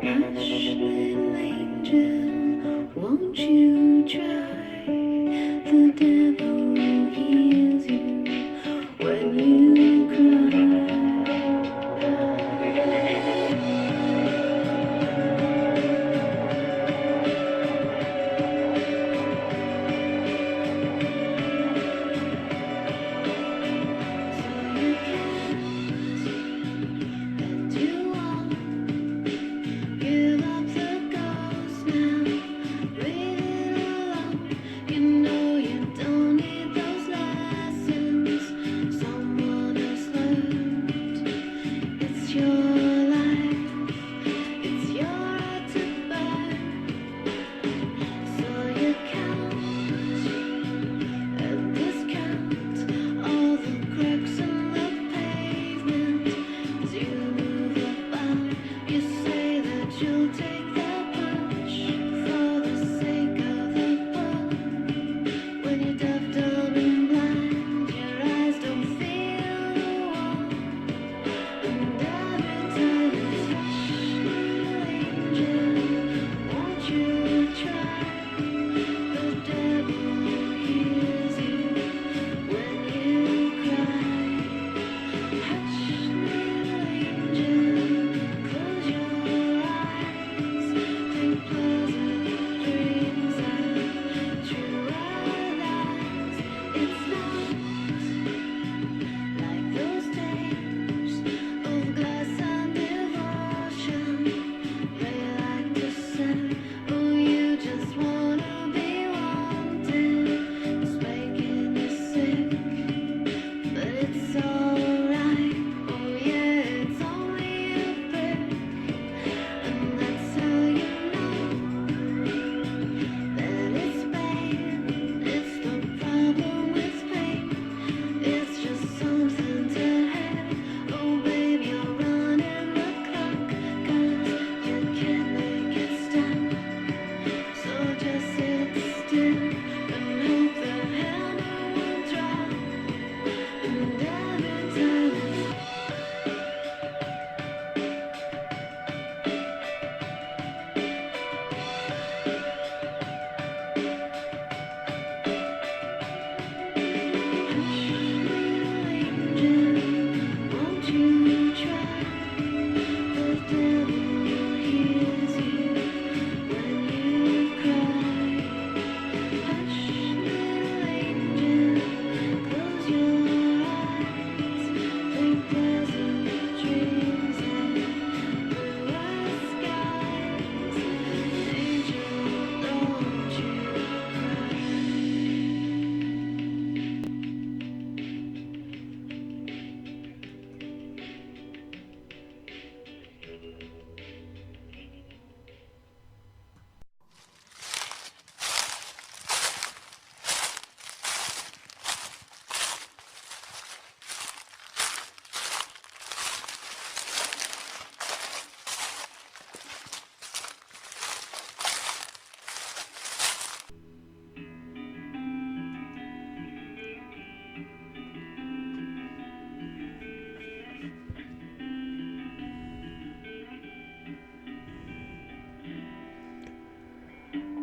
Hush, little angel, won't you try? The devil hears you when you cry.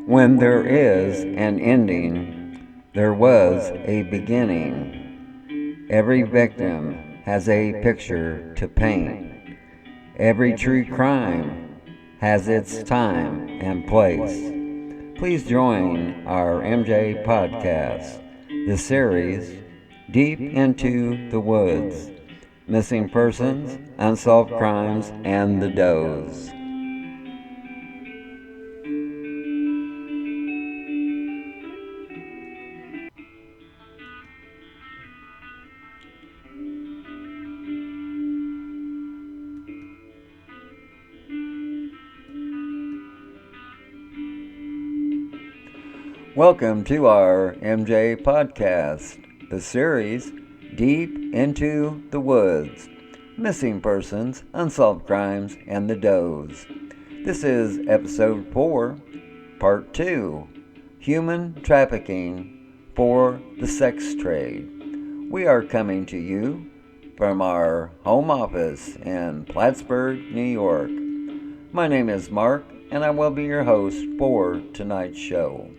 When there is an ending, there was a beginning. Every victim has a picture to paint. Every true crime has its time and place. Please join our MJ podcast, the series Deep into the Woods, Missing Persons, Unsolved Crimes, and the Does. Welcome to our MJ podcast, the series Deep into the Woods, Missing Persons, Unsolved Crimes, and the Does. This is episode 4, part 2, Human Trafficking for the Sex Trade. We are coming to you from our home office in Plattsburgh, New York. My name is Mark, and I will be your host for tonight's show.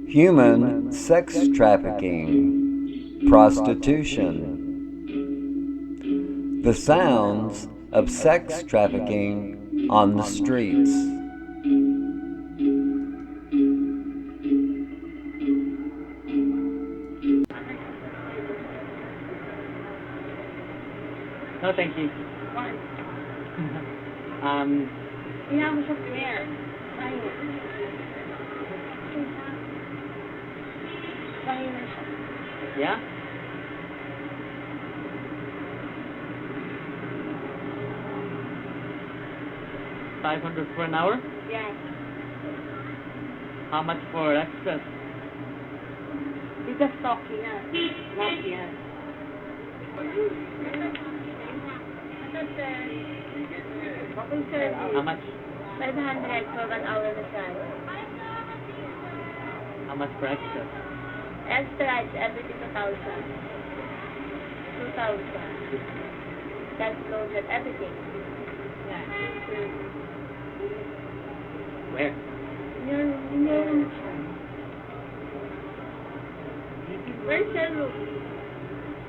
Human sex trafficking, prostitution, the sounds of sex trafficking on the streets. No, thank you. Why? Yeah, I'm just there. yeah? $500 for an hour? Yeah. How much for extras? You just talk here. Not here. How much? 500 for 1 hour massage. How much for extras? Extra is everything 2,000. 2,000. That's loaded everything. Yeah. Where? In your room. Where's your room?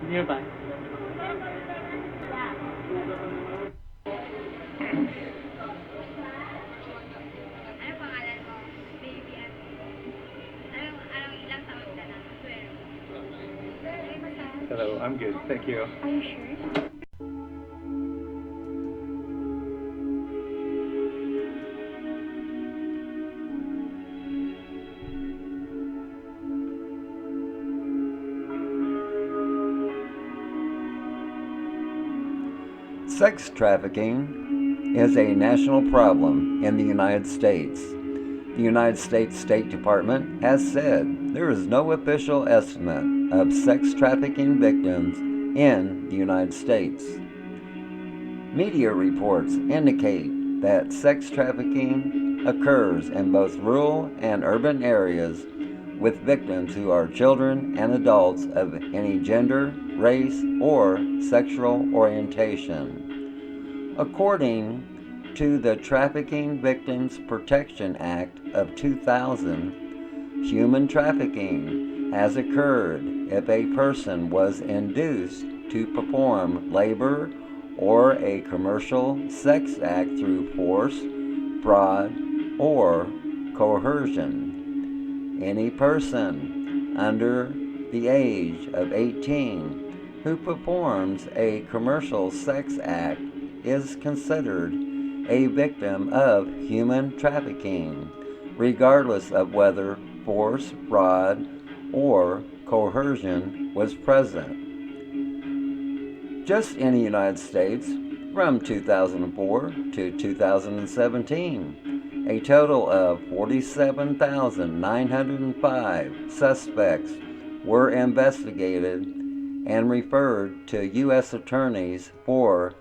Nearby. Hello, I'm good, thank you. Are you sure? Sex trafficking is a national problem in the United States. The United States State Department has said there is no official estimate of sex trafficking victims in the United States. Media reports indicate that sex trafficking occurs in both rural and urban areas, with victims who are children and adults of any gender, race, or sexual orientation. According to the Trafficking Victims Protection Act of 2000, human trafficking has occurred if a person was induced to perform labor or a commercial sex act through force, fraud, or coercion. Any person under the age of 18 who performs a commercial sex act is considered a victim of human trafficking, regardless of whether force, fraud, or coercion was present. Just in the United States, from 2004 to 2017, a total of 47,905 suspects were investigated and referred to U.S. attorneys for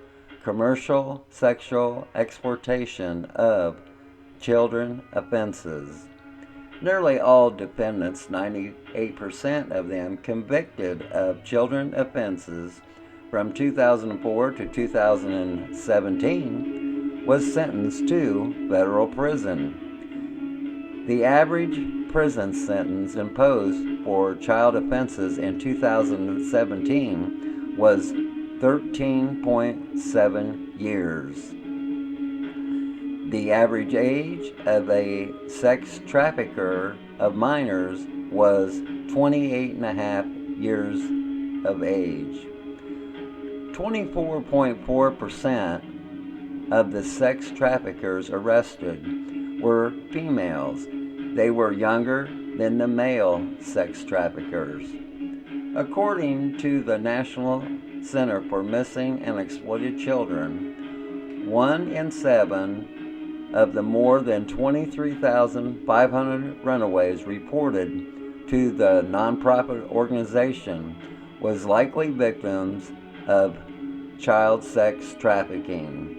commercial sexual exploitation of children offenses. Nearly all defendants, 98% of them convicted of children offenses from 2004 to 2017, was sentenced to federal prison. The average prison sentence imposed for child offenses in 2017 was 13.7 years. The average age of a sex trafficker of minors was 28.5 years of age. 24.4% of the sex traffickers arrested were females. They were younger than the male sex traffickers. According to the National Center for Missing and Exploited Children, 1 in 7 of the more than 23,500 runaways reported to the nonprofit organization was likely victims of child sex trafficking.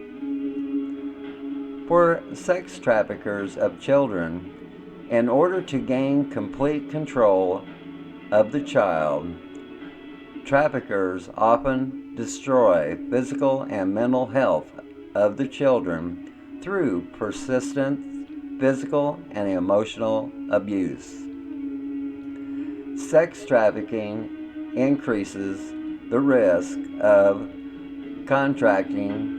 For sex traffickers of children, in order to gain complete control of the child, traffickers often destroy physical and mental health of the children through persistent physical and emotional abuse. Sex trafficking increases the risk of contracting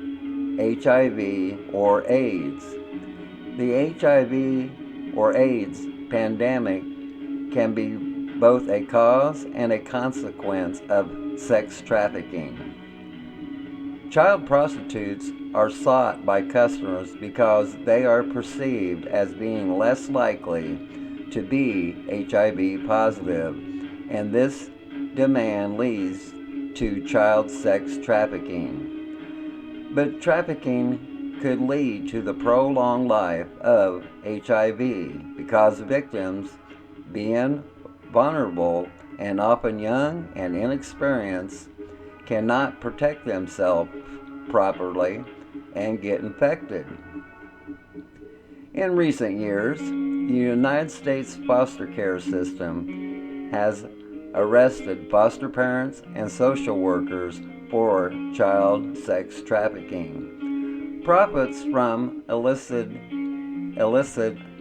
HIV or AIDS. The HIV or AIDS pandemic can be both a cause and a consequence of sex trafficking. Child prostitutes are sought by customers because they are perceived as being less likely to be HIV positive, and this demand leads to child sex trafficking. But trafficking could lead to the prolonged life of HIV because victims, being vulnerable and often young and inexperienced, cannot protect themselves properly and get infected. In recent years, the United States foster care system has arrested foster parents and social workers for child sex trafficking. Profits from illicit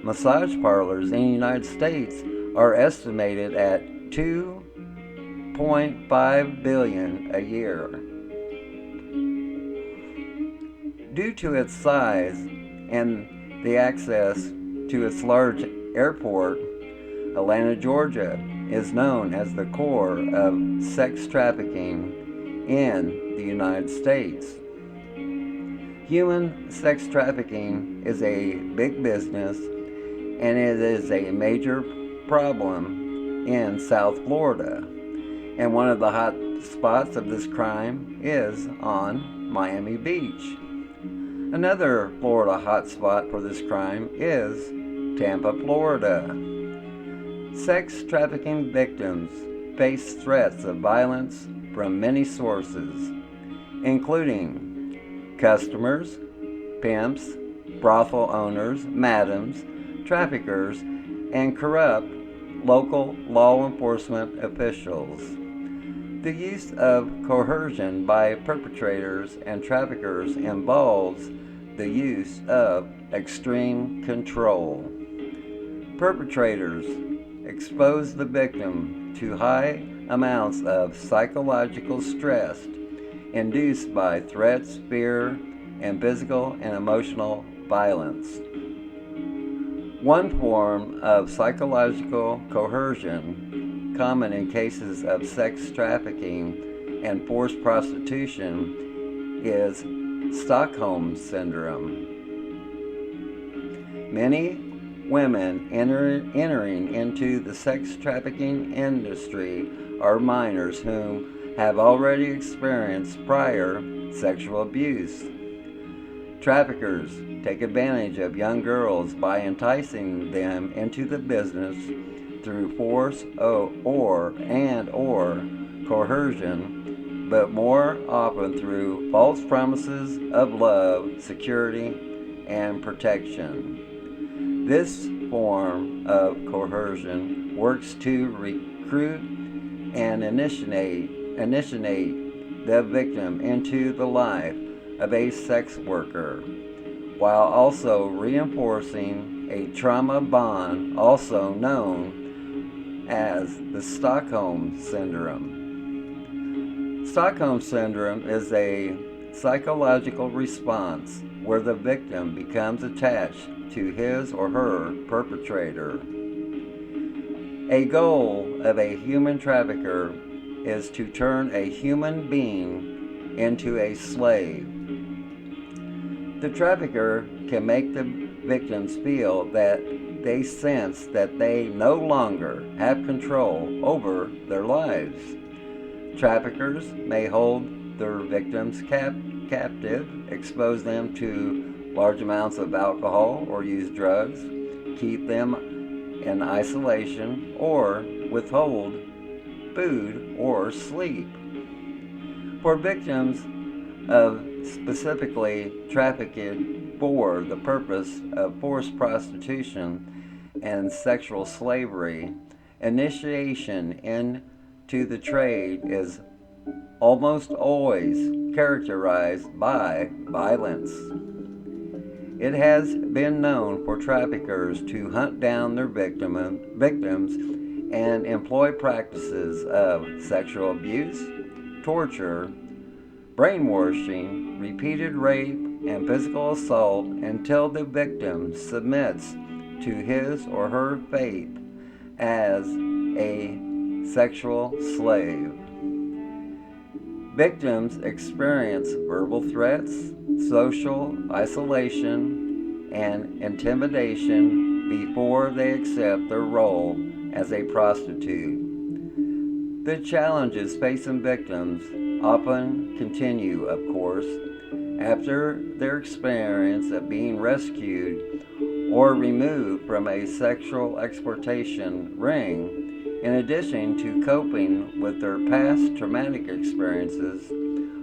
massage parlors in the United States are estimated at $2.5 billion a year. Due to its size and the access to its large airport, Atlanta, Georgia is known as the core of sex trafficking in the United States. Human sex trafficking is a big business, and it is a major problem in South Florida. And one of the hot spots of this crime is on Miami Beach. Another Florida hotspot for this crime is Tampa, Florida. Sex trafficking victims face threats of violence from many sources, including customers, pimps, brothel owners, madams, traffickers, and corrupt local law enforcement officials. The use of coercion by perpetrators and traffickers involves the use of extreme control. Perpetrators expose the victim to high amounts of psychological stress induced by threats, fear, and physical and emotional violence. One form of psychological coercion, common in cases of sex trafficking and forced prostitution, is Stockholm Syndrome. Many women entering into the sex trafficking industry are minors whom have already experienced prior sexual abuse. Traffickers take advantage of young girls by enticing them into the business through force or coercion, but more often through false promises of love, security, and protection. This form of coercion works to recruit and initiate the victim into the life of a sex worker, while also reinforcing a trauma bond, also known as the Stockholm Syndrome. Stockholm Syndrome is a psychological response where the victim becomes attached to his or her perpetrator. A goal of a human trafficker is to turn a human being into a slave. The trafficker can make the victims feel that they sense that they no longer have control over their lives. Traffickers may hold their victims captive, expose them to large amounts of alcohol or use drugs, keep them in isolation, or withhold food or sleep. For victims of specifically trafficked for the purpose of forced prostitution and sexual slavery, initiation into the trade is almost always characterized by violence. It has been known for traffickers to hunt down their victims and employ practices of sexual abuse, torture, brainwashing, repeated rape, and physical assault until the victim submits to his or her fate as a sexual slave. Victims experience verbal threats, social isolation, and intimidation before they accept their role as a prostitute. The challenges facing victims often continue, of course, after their experience of being rescued or removed from a sexual exploitation ring. In addition to coping with their past traumatic experiences,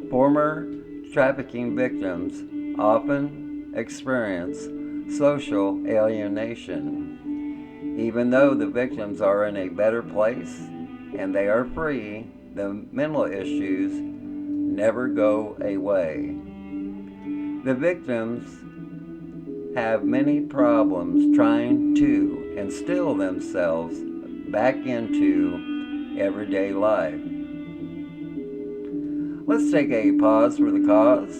former trafficking victims often experience social alienation. Even though the victims are in a better place and they are free, the mental issues never go away. The victims have many problems trying to instill themselves back into everyday life. Let's take a pause for the cause,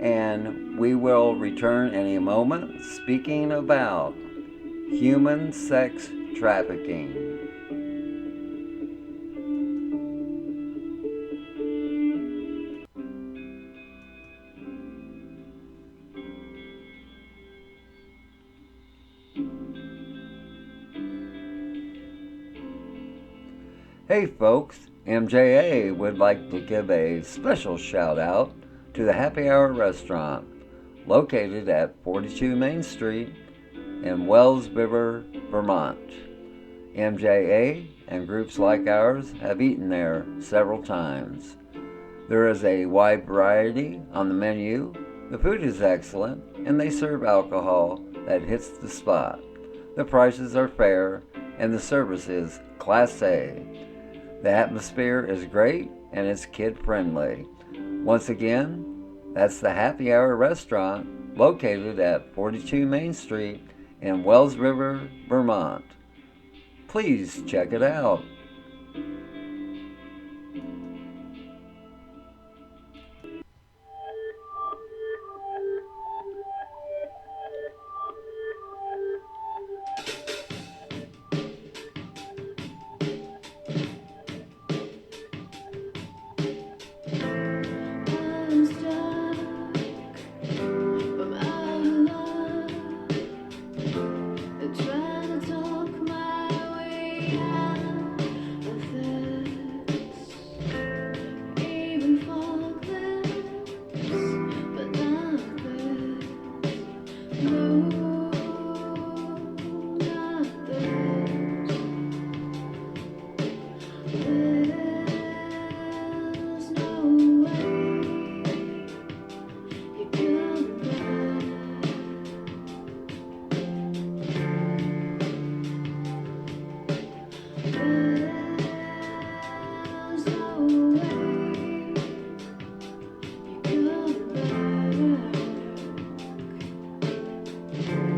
and we will return in a moment speaking about human sex trafficking. Hey folks, MJA would like to give a special shout out to the Happy Hour restaurant located at 42 Main Street in Wells River, Vermont. MJA and groups like ours have eaten there several times. There is a wide variety on the menu, the food is excellent, and they serve alcohol that hits the spot. The prices are fair and the service is Class A. The atmosphere is great and it's kid friendly. Once again, that's the Happy Hour restaurant located at 42 Main Street in Wells River, Vermont. Please check it out. I'm stuck, I'm out of luck. They're trying to talk my way out of this. Even fuck this, but not this. No, not this. There's no way you come back. There's no way you come back.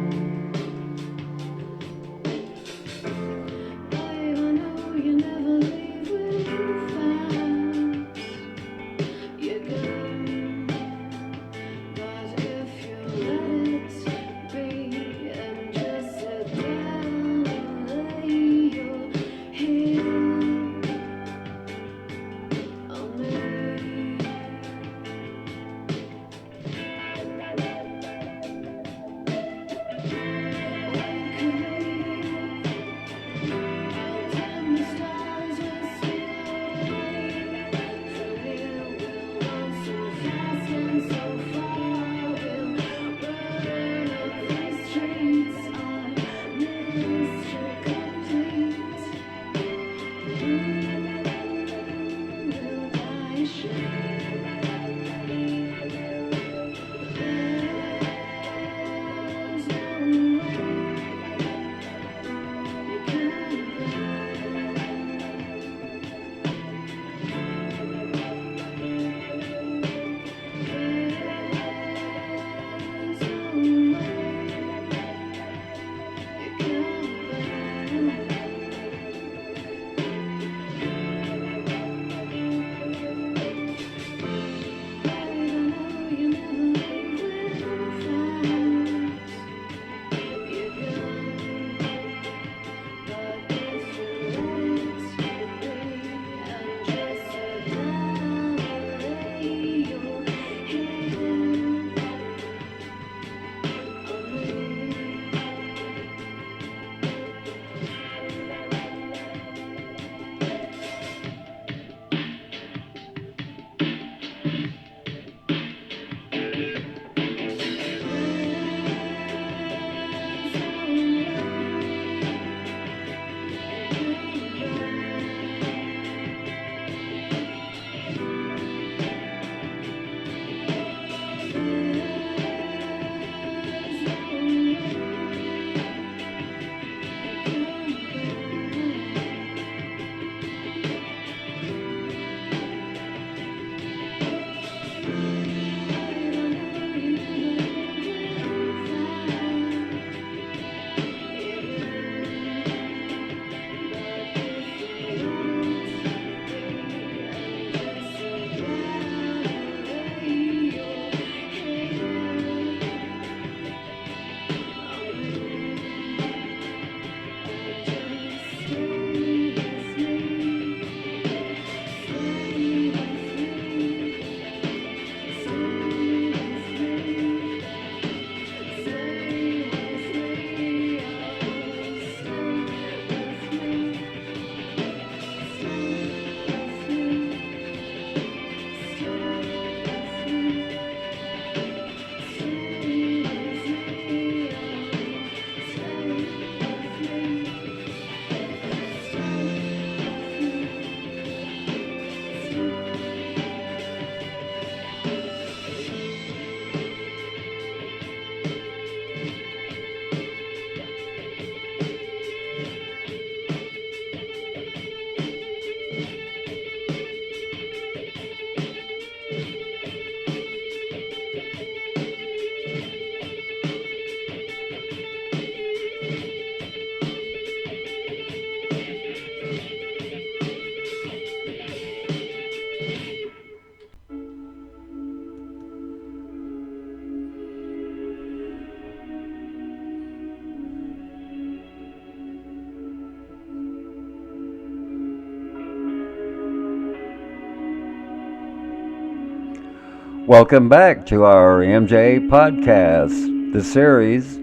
Welcome back to our MJ podcast, the series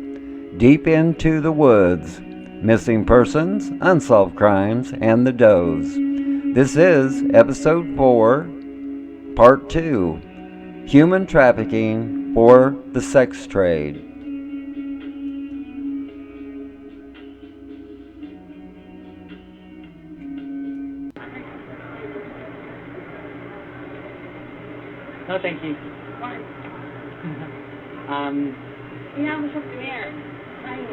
Deep into the Woods, Missing Persons, Unsolved Crimes, and the Does. This is episode 4, part 2, Human Trafficking for the Sex Trade. No, thank you. Why? Kailangan mo siya prayer. Kaya.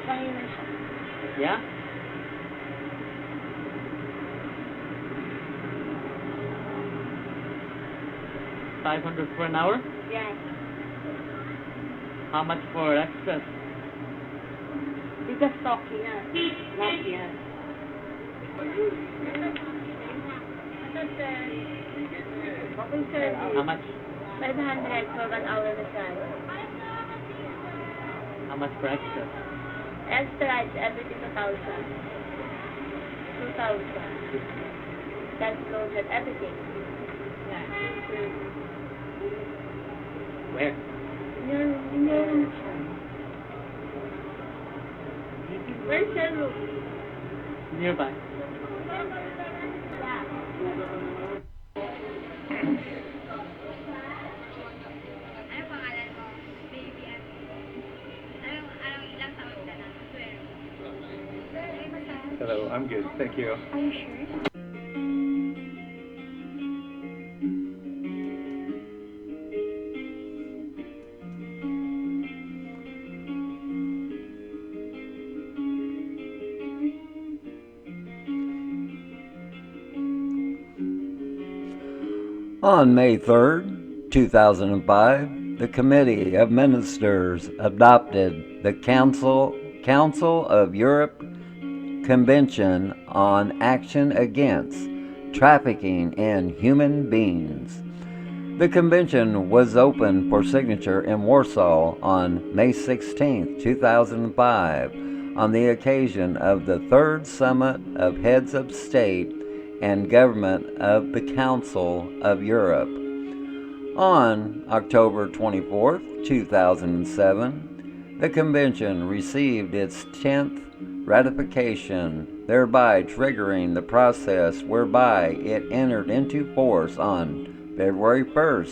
Kaya na siya. Yeah? $500 for an hour? Yes. How much for extras? Because talking na. Not yet. Okay, sir. How much? 500 for 1 hour na siya. How much for extras? Extra is everything 2,000. 2,000. That's loaded everything. Yeah. Where? In your room siya. Where's your room? Nearby. Ano pangalan mo? Baby Abby. Anong ilang taon ka na? 12. Hello, I'm good, thank you. Are you sure? On May 3rd, 2005, the Committee of Ministers adopted the Council of Europe Convention on Action Against Trafficking in Human Beings. The convention was opened for signature in Warsaw on May 16, 2005, on the occasion of the Third Summit of Heads of State and Government of the Council of Europe. On October 24, 2007, the convention received its 10th ratification, thereby triggering the process whereby it entered into force on February 1,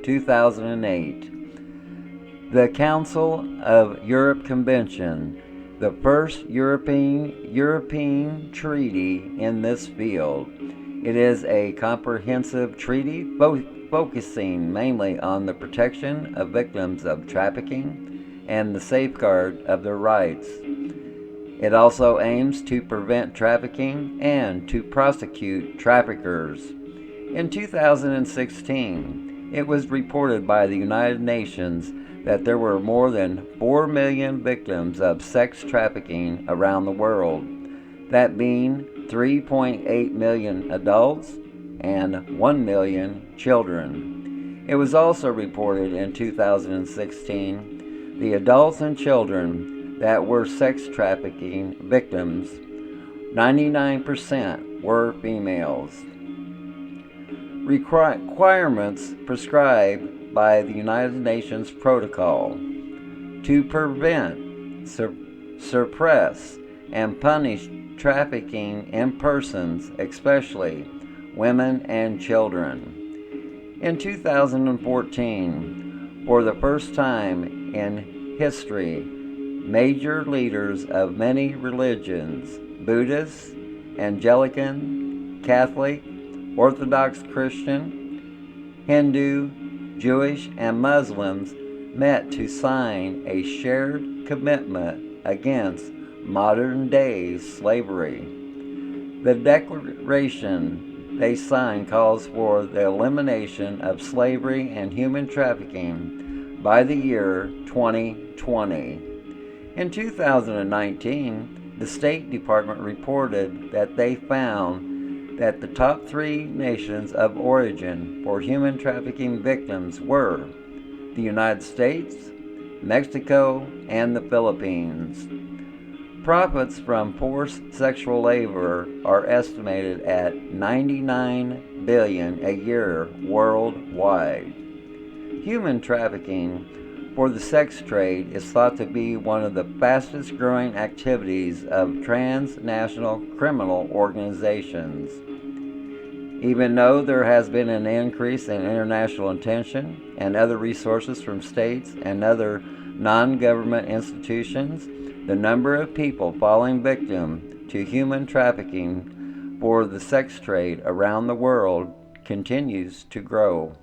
2008. The Council of Europe Convention, the first European treaty in this field. It is a comprehensive treaty focusing mainly on the protection of victims of trafficking and the safeguard of their rights. It also aims to prevent trafficking and to prosecute traffickers. In 2016, it was reported by the United Nations that there were more than 4 million victims of sex trafficking around the world, that being 3.8 million adults and 1 million children. It was also reported in 2016 the adults and children that were sex trafficking victims, 99% were females. Requirements prescribed by the United Nations Protocol to prevent, suppress, and punish trafficking in persons, especially women and children. In 2014, for the first time in history, major leaders of many religions, Buddhist, Anglican, Catholic, Orthodox Christian, Hindu, Jewish, and Muslims met to sign a shared commitment against modern-day slavery. The declaration they signed calls for the elimination of slavery and human trafficking by the year 2020. In 2019, the State Department reported that they found that the top 3 nations of origin for human trafficking victims were the United States, Mexico, and the Philippines. Profits from forced sexual labor are estimated at $99 billion a year worldwide. Human trafficking for the sex trade is thought to be one of the fastest growing activities of transnational criminal organizations. Even though there has been an increase in international attention and other resources from states and other non-government institutions, the number of people falling victim to human trafficking for the sex trade around the world continues to grow.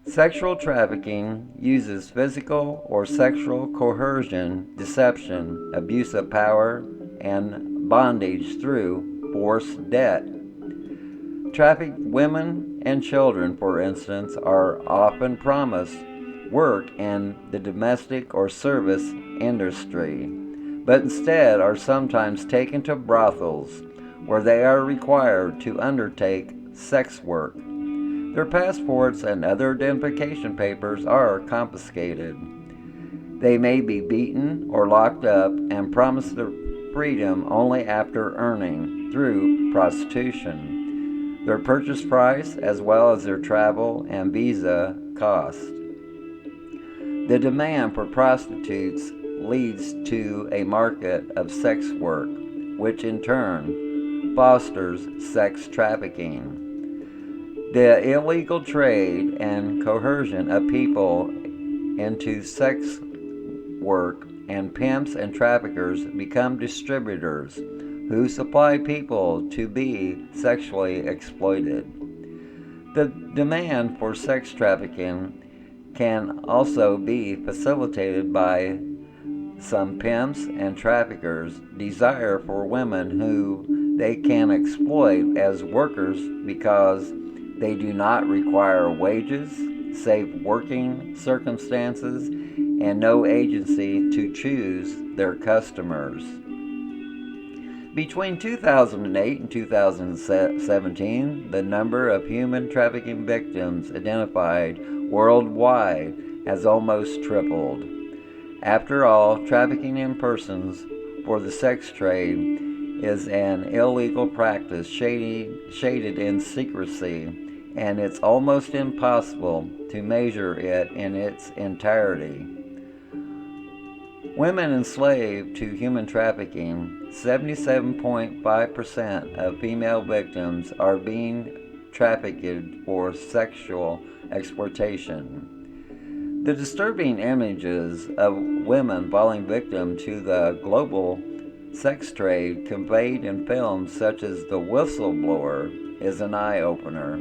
Sexual trafficking uses physical or sexual coercion, deception, abuse of power, and bondage through forced debt. Trafficked women and children, for instance, are often promised work in the domestic or service industry, but instead are sometimes taken to brothels where they are required to undertake sex work. Their passports and other identification papers are confiscated. They may be beaten or locked up and promised their freedom only after earning, through prostitution, their purchase price as well as their travel and visa cost. The demand for prostitutes leads to a market of sex work, which in turn fosters sex trafficking. The illegal trade and coercion of people into sex work, and pimps and traffickers become distributors who supply people to be sexually exploited. The demand for sex trafficking can also be facilitated by some pimps and traffickers' desire for women who they can exploit as workers because they do not require wages, safe working circumstances, and no agency to choose their customers. Between 2008 and 2017, the number of human trafficking victims identified worldwide has almost tripled. After all, trafficking in persons for the sex trade is an illegal practice shaded in secrecy, and it's almost impossible to measure it in its entirety. Women enslaved to human trafficking, 77.5% of female victims are being trafficked for sexual exploitation. The disturbing images of women falling victim to the global sex trade conveyed in films such as The Whistleblower is an eye-opener.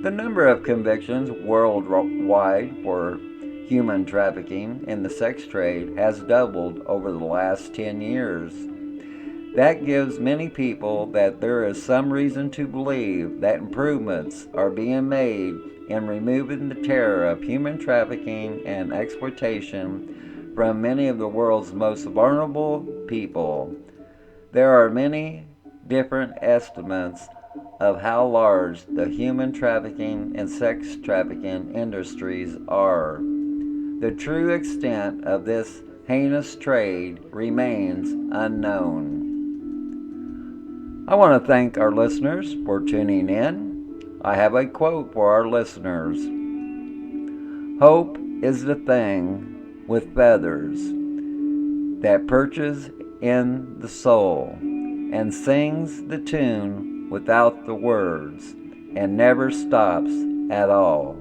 The number of convictions worldwide for human trafficking in the sex trade has doubled over the last 10 years. That gives many people that there is some reason to believe that improvements are being made in removing the terror of human trafficking and exploitation from many of the world's most vulnerable people. There are many different estimates of how large the human trafficking and sex trafficking industries are. The true extent of this heinous trade remains unknown. I want to thank our listeners for tuning in. I have a quote for our listeners. Hope is the thing with feathers that perches in the soul and sings the tune without the words and never stops at all.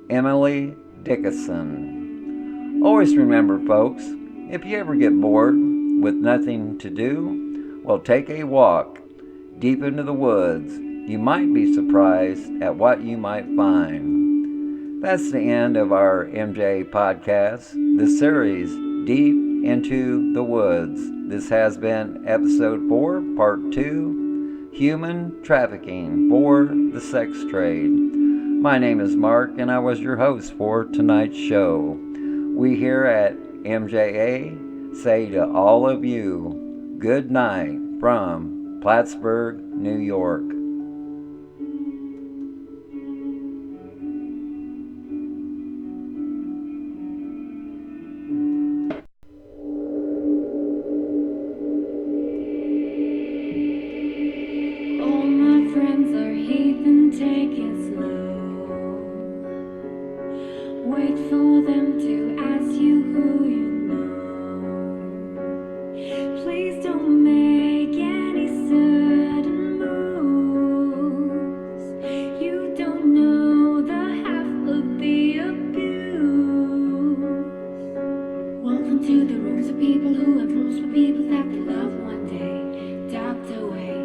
Emily Dickinson. Always remember, folks, if you ever get bored with nothing to do, well, take a walk deep into the woods. You might be surprised at what you might find. That's the end of our MJ podcast, the series Deep into the Woods. This has been episode 4, part 2, Human Trafficking for the Sex Trade. My name is Mark, and I was your host for tonight's show. We here at MJA say to all of you, good night from Plattsburgh, New York. Wait for them to ask you who you know. Please don't make any sudden moves. You don't know the half of the abuse. Welcome to the rooms of people who have rooms for people that they love one day docked away.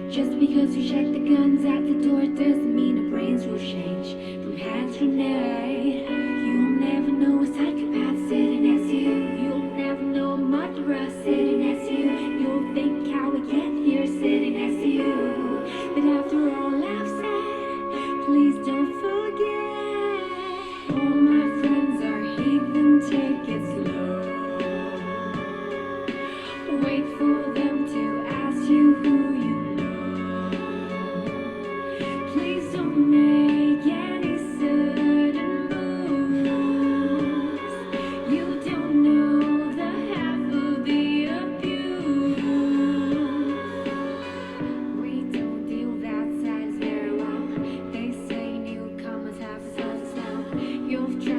Just because you check the guns at the door doesn't mean the brains will change from hand grenade. You'll never know a psychopath sitting next to you. You'll never know a murderer sitting next to you. You'll think how we get here sitting next to you. But after all I've said, please don't forget. All my friends are heathen, take it slow. Wait for them to ask you who you know. Please don't make any sudden moves. You don't know the half of the abuse. We don't deal that size very well. They say newcomers have a sense now. You've tried